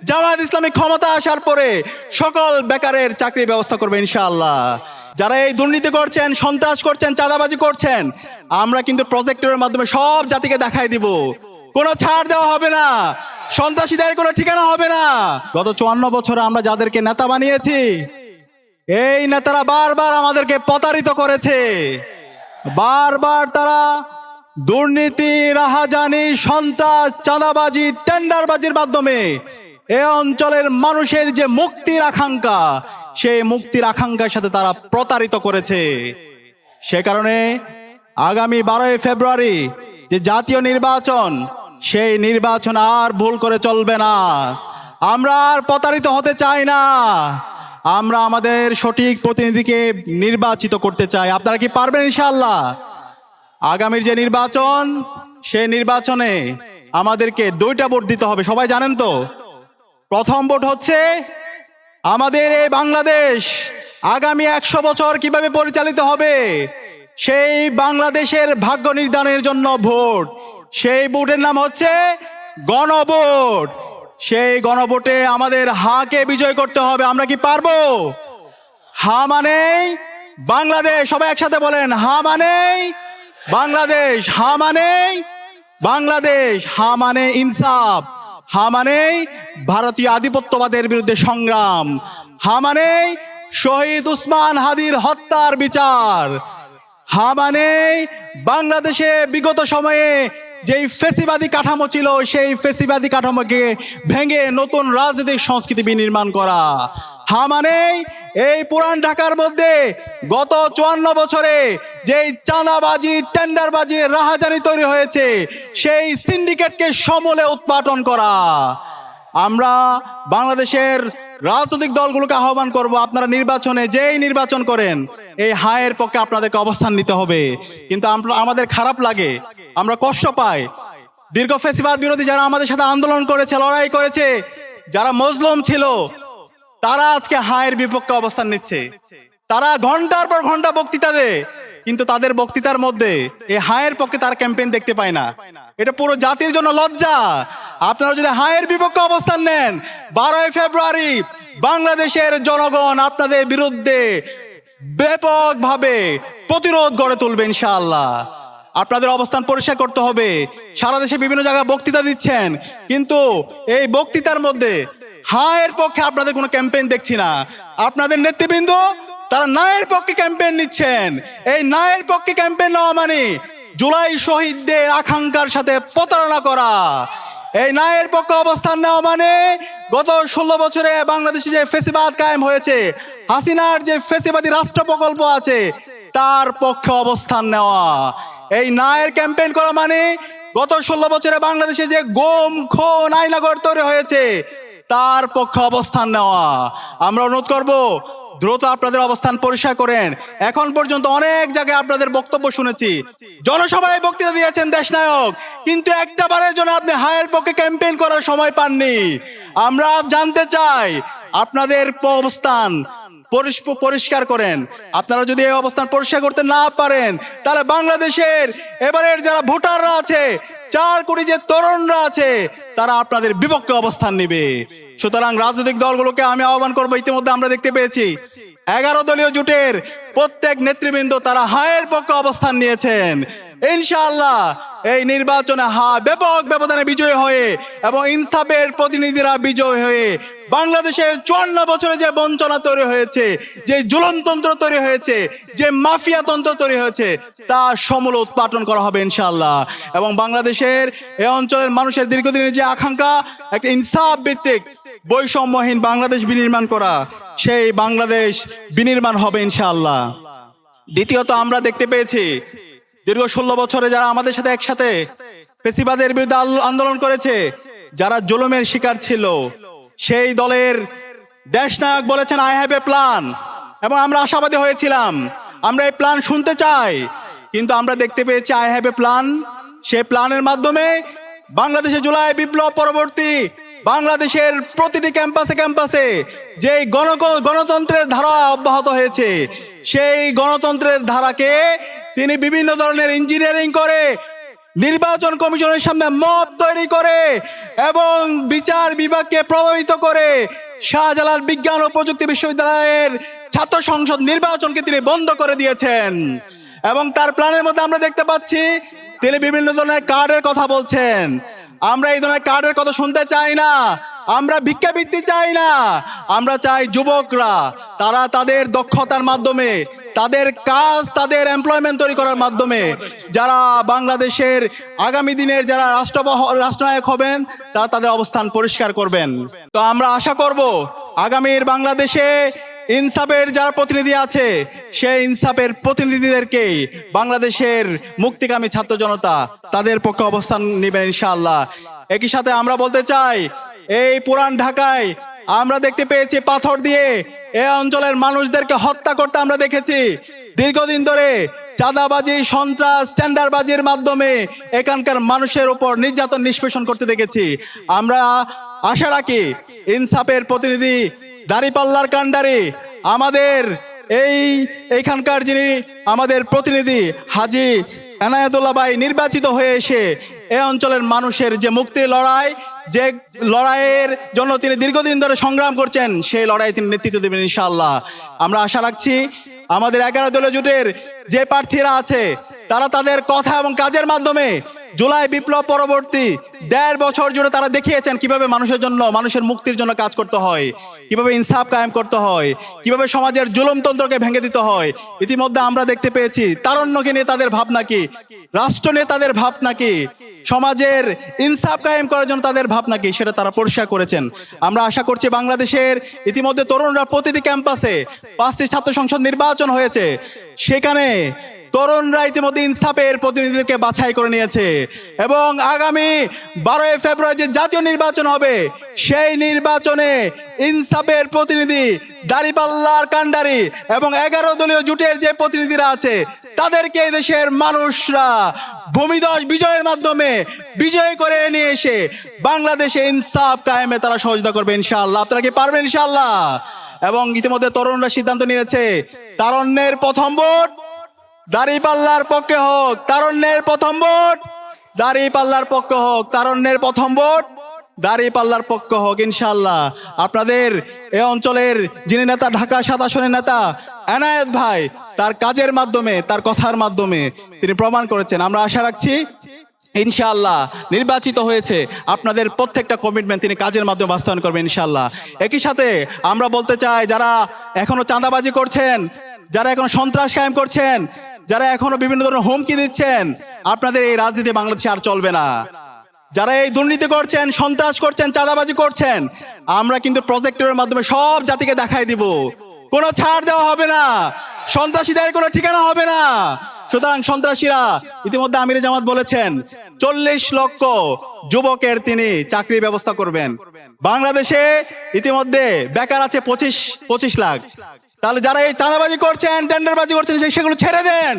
জামায়াত ইসলামী ক্ষমতা আসার পরে সকল বেকারের চাকরির ব্যবস্থা করবে ইনশাআল্লাহ। যারা এই দুর্নীতি করছেন, সন্ত্রাস করছেন, চাঁদাবাজি করছেন, আমরা কিন্তু প্রজেক্টরের মাধ্যমে সব জাতিকে দেখাই দিব। কোনো ছাড় দেওয়া হবে না, সন্ত্রাসীদের কোনো ঠিকানা হবে না। গত 54 বছরে আমরা যাদেরকে নেতা বানিয়েছি, এই নেতারা বারবার আমাদেরকে প্রতারিত করেছে। বারবার তারা দুর্নীতি, রাহাজানি, সন্ত্রাস, চাঁদাবাজি, টেন্ডারবাজির মাধ্যমে এ অঞ্চলের মানুষের যে মুক্তির আকাঙ্ক্ষা, সেই মুক্তির আকাঙ্ক্ষার সাথে তারা প্রতারিত করেছে। সে কারণে আগামী 12ই ফেব্রুয়ারি যে জাতীয় নির্বাচন, সেই নির্বাচন আর ভুল করে চলবে না। আমরা আর প্রতারিত হতে চাই না। আমরা আমাদের সঠিক প্রতিনিধিকে নির্বাচিত করতে চাই। আপনারা কি পারবেন ইনশাআল্লাহ? আগামীর যে নির্বাচন, সেই নির্বাচনে আমাদেরকে 2টা ভোট দিতে হবে, সবাই জানেন তো। প্রথম ভোট হচ্ছে আমাদের এই বাংলাদেশ আগামী 100 বছর কিভাবে পরিচালিত হবে, সেই বাংলাদেশের ভাগ্য নির্ধারণের জন্য ভোট। সেই ভোটের নাম হচ্ছে গণভোট। সেই গণভোটে আমাদের হাকে বিজয় করতে হবে। আমরা কি পারবো? হা মানে বাংলাদেশ, সবাই একসাথে বলেন, হা মানে বাংলাদেশ, হা মানে বাংলাদেশ, হা মানে ইনসাফ, হা মানে ভারতীয় আধিপত্যবাদের বিরুদ্ধে সংগ্রাম, হা মানে শহীদ উসমান হাদির হত্যার বিচার, হা মানে বাংলাদেশে বিগত সময়ে যেই ফেসিবাদী কাঠামো ছিল, সেই ফেসিবাদী কাঠামোকে ভেঙে নতুন রাজনৈতিক সংস্কৃতি বিনির্মাণ করা, হা মানে এই পুরান ঢাকার মধ্যে গত 54 বছরে যেই চাঁদাবাজি, টেন্ডারবাজি, রাহাজানি তৈরি হয়েছে, সেই সিন্ডিকেটকে সমূলে উৎপাটন করা। আমরা বাংলাদেশের রাজনৈতিক দলগুলোকে আহ্বান করব, আপনারা নির্বাচনে যেই নির্বাচন করেন, এই হায়ের পক্ষে আপনাদেরকে অবস্থান নিতে হবে। কিন্তু আমাদের খারাপ লাগে, আমরা কষ্ট পাই। দীর্ঘ ফেসিবাদ বিরোধী যারা আমাদের সাথে আন্দোলন করেছে, লড়াই করেছে, যারা মজলুম ছিল, তারা আজকে হায়ের বিপক্ষে অবস্থান নিচ্ছে। তারা ঘন্টার পর ঘন্টা বক্তৃতা দেয়, কিন্তু তাদের বক্তৃতার মধ্যে এই হায়ের পক্ষে তার ক্যাম্পেইন দেখতে পায় না। এটা পুরো জাতির জন্য লজ্জা। আপনারা যদি হায়ের বিপক্ষে অবস্থান নেন, 12ই ফেব্রুয়ারি বাংলাদেশের জনগণ আপনাদের বিরুদ্ধে ব্যাপকভাবে প্রতিরোধ গড়ে তুলবে ইনশাআল্লাহ। আপনাদের অবস্থান পরিষ্কার করতে হবে। সারা দেশে বিভিন্ন জায়গায় বক্তৃতা দিচ্ছেন, কিন্তু এই বক্তৃতার মধ্যে হায়ের পক্ষে আপনাদের কোনো ক্যাম্পেইন দেখছি না। আপনাদের নেতৃবৃন্দ তারা ন্যায়ের পক্ষে ক্যাম্পেইন নিচ্ছেন। এই ন্যায়ের পক্ষে ক্যাম্পেইন নেওয়া মানে জুলাই শহীদদের আকাঙ্ক্ষার সাথে প্রতারণা করা। এই ন্যায়ের পক্ষে অবস্থান নেওয়া মানে গত 16 বছরে বাংলাদেশে যে ফেসিবাদ কায়েম হয়েছে, হাসিনার যে ফেসিবাদী রাষ্ট্র প্রকল্প আছে, তার পক্ষে অবস্থান নেওয়া। এই ন্যায়ের ক্যাম্পেইন করা মানে গত 16 বছরে বাংলাদেশে যে গুম, খুন, আয়নাঘর তৈরি হয়েছে, তার পক্ষে অবস্থান নেওয়া। আমরা অনুরোধ করব, দ্রুত আপনাদের অবস্থান পরিষ্কার করেন। এখন পর্যন্ত অনেক জায়গায় আপনাদের বক্তব্য শুনেছি, জনসভায় বক্তৃতা দিয়েছেন দেশনায়ক, কিন্তু একটা বারের জন্য আপনি হায়ের পক্ষে ক্যাম্পেইন করার সময় পাননি। আমরা জানতে চাই আপনাদের অবস্থান পরিষ্কার করেন। আপনারা যদি এই অবস্থান পরিষ্কার করতে না পারেন, তাহলে বাংলাদেশের এবারের যারা ভোটাররা আছে, 4 কোটি যে তরুণরা আছে, তারা আপনাদের বিপক্ষে অবস্থান নেবে। সুতরাং রাজনৈতিক দলগুলোকে আমি আহ্বান করবো, ইতিমধ্যে আমরা দেখতে পেয়েছি 11 দলীয় জোটের প্রত্যেক নেতৃবৃন্দ তারা হায়ের পক্ষে অবস্থান নিয়েছেন। ইনশাআল্লাহ এই নির্বাচনে ব্যাপক ব্যবধানে বিজয় হয়ে এবং ইনসাফের প্রতিনিধিরা বিজয় হয়ে বাংলাদেশের 54 বছরে যে বঞ্চনা তৈরি হয়েছে, যে জুলুমতন্ত্র তৈরি হয়েছে, যে মাফিয়া তন্ত্র তৈরি হয়েছে, তা সমূল উৎপাটন করা হবে ইনশাআল্লাহ। এবং বাংলাদেশের এই অঞ্চলের মানুষের দীর্ঘদিনের যে আকাঙ্ক্ষা, একটা ইনসাফ ভিত্তিক বৈষম্যহীন বাংলাদেশ বিনির্মাণ করা, সেই বাংলাদেশ বিনির্মাণ হবে ইনশাআল্লাহ। দ্বিতীয়ত, আমরা দেখতে পেয়েছি দীর্ঘ 16 বছরে যারা আমাদের সাথে একসাথে ফেসিবাদের বিরুদ্ধে আন্দোলন করেছে, যারা জুলুমের শিকার ছিল, সেই দলের দেশনায়ক বলেছেন আই হ্যাভ এ প্ল্যান, এবং আমরা আশাবাদী হয়েছিলাম আমরা এই প্ল্যান শুনতে চাই। কিন্তু আমরা দেখতে পেয়েছি আই হ্যাভ এ প্ল্যান, সেই প্ল্যানের মাধ্যমে বাংলাদেশে জুলাই বিপ্লব পরবর্তী বাংলাদেশের প্রতিটি ক্যাম্পাসে ক্যাম্পাসে যে গণতন্ত্রের ধারা অব্যাহত হয়েছে, সেই গণতন্ত্রের ধারাকে তিনি বিভিন্ন ধরনের ইঞ্জিনিয়ারিং করে নির্বাচন কমিশনের সামনে মব তৈরি করে এবং বিচার বিভাগকে প্রভাবিত করে শাহজালাল বিজ্ঞান ও প্রযুক্তি বিশ্ববিদ্যালয়ের ছাত্র সংসদ নির্বাচনকে তিনি বন্ধ করে দিয়েছেন। এবং তার প্ল্যানের মধ্যে আমরা দেখতে পাচ্ছি তিনি বিভিন্ন ধরনের কার্ডের কথা বলছেন। আমরা এই ধরনের কার্ডের কথা শুনতে চাই না। আমরা ভিক্ষাবৃত্তি চাই না। আমরা চাই যুবকরা তারা তাদের দক্ষতার মাধ্যমে, তাদের কাজ, তাদের এমপ্লয়মেন্ট তৈরি করার মাধ্যমে যারা বাংলাদেশের আগামী দিনের যারা রাষ্ট্রনায়ক হবেন তারা তাদের অবস্থান পরিষ্কার করবেন। তো আমরা আশা করব আগামীর বাংলাদেশে ইনসাফের যারা প্রতিনিধি আছে সেই ইনসাফের প্রতিনিধিদেরকে বাংলাদেশের মুক্তিকামী ছাত্র জনতা তাদের পক্ষে অবস্থান নেবেন ইনশাআল্লাহ। একই সাথে আমরা বলতে চাই এই পুরান ঢাকায় আমরা দেখতে পেয়েছি পাথর দিয়ে এই অঞ্চলের মানুষদেরকে হত্যা করতে আমরা দেখেছি। দীর্ঘদিন ধরে চাঁদাবাজি, সন্ত্রাস, টেন্ডারবাজির মাধ্যমে এখানকার মানুষের উপর নির্যাতন নিষ্পেষণ করতে দেখেছি। আমরা আশা রাখি ইনসাফের প্রতিনিধি দাঁড়িপাল্লার কান্ডারি আমাদের এইখানকার যিনি আমাদের প্রতিনিধি হাজী এনায়েতুল্লাহ ভাই নির্বাচিত হয়ে এসে এই অঞ্চলের মানুষের যে মুক্তি লড়াই, যে লড়াইয়ের জন্য তিনি দীর্ঘদিন ধরে সংগ্রাম করছেন সেই লড়াই তিনি নেতৃত্ব দেবেন ইনশাআল্লাহ। আমরা আশা রাখছি আমাদের 11 দলীয় জোটের যে প্রার্থীরা আছে তারা তাদের কথা এবং কাজের মাধ্যমে জুলাই বিপ্লব পরবর্তী 1.5 বছর জুড়ে তারা দেখিয়েছেন কিভাবে মানুষের জন্য, মানুষের মুক্তির জন্য কাজ করতে হয়, কিভাবে ইনসাফ কায়েম করতে হয়, কিভাবে সমাজের জুলুমতন্ত্রকে ভেঙে দিতে হয়। ইতিমধ্যে আমরা দেখতে পেয়েছি তারুণ্যকে নিয়ে তাদের ভাবনা কি, রাষ্ট্র নিয়ে তাদের ভাবনা কি, সমাজের ইনসাফ কায়েম করার জন্য তাদের ভাবনা কি, সেটা তারা পরিষ্কার করেছেন। আমরা আশা করছি বাংলাদেশের ইতিমধ্যে তরুণরা প্রতিটি ক্যাম্পাসে 5টি ছাত্র সংসদ নির্বাচন হয়েছে, সেখানে তরুণরা ইতিমধ্যে ইনসাফের প্রতিনিধিদেরকে বাছাই করে নিয়েছে এবং আগামী 12 ফেব্রুয়ারি যে জাতীয় নির্বাচন হবে সেই নির্বাচনে ইনসাফের প্রতিনিধি দাঁড়িপাল্লার কান্ডারি এবং 11 দলীয় জোটের যে প্রতিনিধিরা আছে তাদেরকে এই দেশের মানুষরা ভূমিধস বিজয়ের মাধ্যমে বিজয় করে নিয়ে এসে বাংলাদেশে ইনসাফ কায়েমে তারা সহযোগিতা করবে ইনশাআল্লাহ। আপনারা কি পারবেন ইনশাআল্লাহ? এবং ইতিমধ্যে তরুণরা সিদ্ধান্ত নিয়েছে তারুণ্যের প্রথম ভোট দাঁড়িপাল্লার পক্ষে হোক, তারুণ্যের প্রথম ভোট দাঁড়িপাল্লার পক্ষে হোক, তারুণ্যের প্রথম ভোট দাঁড়িপাল্লার পক্ষে হোক ইনশাআল্লাহ। আপনাদের এই অঞ্চলের যিনি নেতা, ঢাকা 7 আসনের নেতা এনায়েত ভাই, তার কাজের মাধ্যমে, তার কথার মাধ্যমে তিনি প্রমাণ করেছেন। আমরা আশা রাখছি ইনশাআল্লাহ নির্বাচিত হয়েছে আপনাদের প্রত্যেকটা কমিটমেন্ট তিনি কাজের মাধ্যমে বাস্তবায়ন করবেন ইনশাআল্লাহ। একই সাথে আমরা বলতে চাই যারা এখনো চাঁদাবাজি করছেন, যারা এখনো সন্ত্রাস কায়েম করছেন, যারা এখনো বিভিন্ন ধরনের হুমকি দিচ্ছেন, আপনাদের এই রাজনীতি বাংলাদেশে আর চলবে না। যারা এই দুর্নীতি করছেন, সন্ত্রাস করছেন, চাঁদাবাজি করছেন, আমরা কিন্তু প্রজেক্টরের মাধ্যমে সব জাতিকে দেখাই দিব। কোনো ছাড় দেওয়া হবে না, সন্ত্রাসীদের কোনো ঠিকানা হবে না। সুতরাং সন্ত্রাসীরা ইতিমধ্যে আমিরে জামাত বলেছেন 40 লক্ষ যুবকের তিনি চাকরির ব্যবস্থা করবেন। বাংলাদেশে ইতিমধ্যে বেকার আছে 25 লাখ। তাহলে যারা এই চাঁদাবাজি করছেন, টেন্ডারবাজি করছেন, সেগুলো ছেড়ে দেন।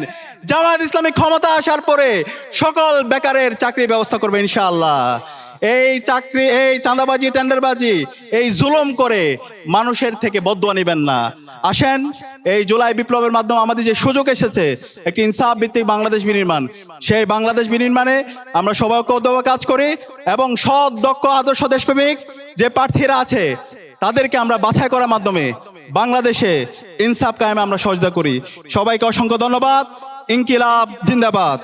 জামায়াত ইসলামী ক্ষমতা আসার পরে সকল বেকারের চাকরির ব্যবস্থা করবে ইনশাআল্লাহ। এই চাকরি, এই চাঁদাবাজি, টেন্ডারবাজি, এই জুলুম করে মানুষের থেকে বদদুয়া নেবেন না। আসেন, এই জুলাই বিপ্লবের মাধ্যমে আমাদের যে সুযোগ এসেছে একটি ইনসাফ ভিত্তিক বাংলাদেশ বিনির্মাণ, সেই বাংলাদেশ বিনির্মাণে আমরা সবাই ঐক্যবদ্ধভাবে কাজ করি এবং সৎ, দক্ষ, আদর্শ দেশপ্রেমিক যে প্রার্থীরা আছে তাদেরকে আমরা বাছাই করার মাধ্যমে বাংলাদেশে ইনসাফ কায়েমে আমরা সহযোগিতা করি। সবাইকে অসংখ্য ধন্যবাদ। ইনকিলাব জিন্দাবাদ।